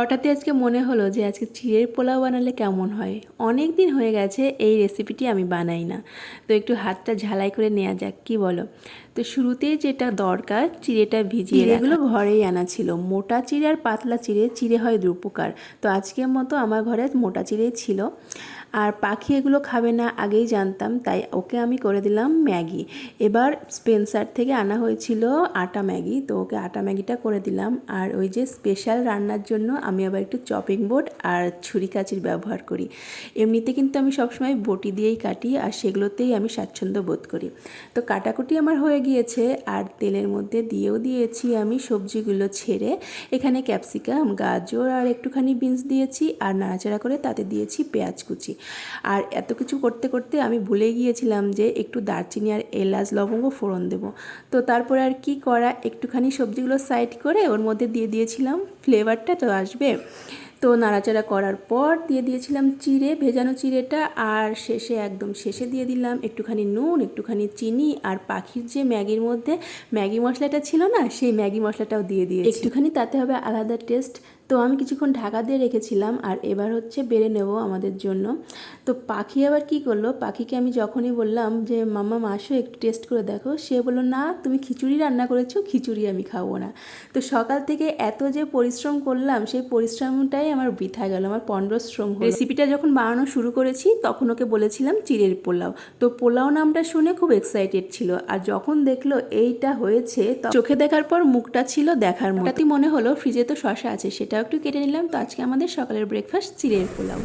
হঠাৎই আজকে মনে হলো যে আজকে চিড়ের পোলাও বানালে কেমন হয়। অনেক দিন হয়ে গেছে এই রেসিপিটি আমি বানাই না, তো একটু হাতটা ঝালাই করে নেওয়া যাক, কি বলো? তো শুরুতেই যেটা দরকার, চিড়েটা ভিজিয়ে রাখা। এগুলো ঘরেই আনা ছিল, মোটা চিড়ে আর পাতলা চিড়ে, চিড়ে হয় দু প্রকার। তো আজকের মতো আমার ঘরে মোটা চিড়েই ছিল। আর পাখি এগুলো খাবে না আগেই জানতাম, তাই ওকে আমি করে দিলাম ম্যাগি। এবার স্পেন্সার থেকে আনা হয়েছিল আটা ম্যাগি, তো ওকে আটা ম্যাগিটা করে দিলাম। আর ওই যে স্পেশাল রান্নার জন্য আমি আবার একটু চপিং বোর্ড আর ছুরি কাচির ব্যবহার করি। এমনিতে কিন্তু আমি সবসময় বটি দিয়েই কাটি, আর সেগুলোতেই আমি স্বাচ্ছন্দ্য বোধ করি। তো কাটাকুটি আমার হয়ে গিয়েছে, আর তেলের মধ্যে দিয়েও দিয়েছি আমি সবজিগুলো ছেড়ে। এখানে ক্যাপসিকাম, গাজর আর একটুখানি বিনস দিয়েছি, আর নাড়াচাড়া করে তাতে দিয়েছি পেঁয়াজ কুচি। আর এত কিছু করতে করতে আমি ভুলে গিয়েছিলাম যে একটু দারচিনি আর এলাচ লবঙ্গ ফোড়ন দেব। তো তারপরে আর কি করা, একটুখানি সবজিগুলো সাইড করে ওর মধ্যে দিয়ে দিয়েছিলাম, ফ্লেভারটা তো আসবে। তো নাড়াচাড়া করার পর দিয়ে দিয়েছিলাম চিড়ে, ভেজানো চিড়েটা। আর শেষে, একদম শেষে দিয়ে দিলাম একটুখানি নুন, একটুখানি চিনি, আর পাখির যে ম্যাগির মধ্যে ম্যাগি মশলাটা ছিল না, সেই ম্যাগি মশলাটাও দিয়ে দিয়েছি একটুখানি, তাতে হবে আলাদা টেস্ট। তো আমি কিছুক্ষণ ঢাকা দিয়ে রেখেছিলাম, আর এবার হচ্ছে বেড়ে নেব আমাদের জন্য। তো পাখি আবার কি করলো, পাখিকে আমি যখনই বললাম যে মাম্মা আসো একটু টেস্ট করে দেখো, সে বললো না তুমি খিচুড়ি রান্না করেছো, খিচুড়ি আমি খাবো না। তো সকাল থেকে এত যে পরিশ্রম করলাম, সেই পরিশ্রমটাই আমার বৃথা গেল, আমার পণ্ডশ্রম হলো। রেসিপিটা যখন বানানো শুরু করেছি তখন ওকে বলেছিলাম চিড়ের পোলাও। তো পোলাও নামটা শুনে খুব এক্সাইটেড ছিল, আর যখন দেখলো এইটা হয়েছে, চোখে দেখার পর মুখটা ছিল দেখার মতো। তাতে মনে হলো ফ্রিজে তো শসা আছে, সেটাও একটু কেটে নিলাম। তো আজকে আমাদের সকালের ব্রেকফাস্ট চিড়ের পোলাও।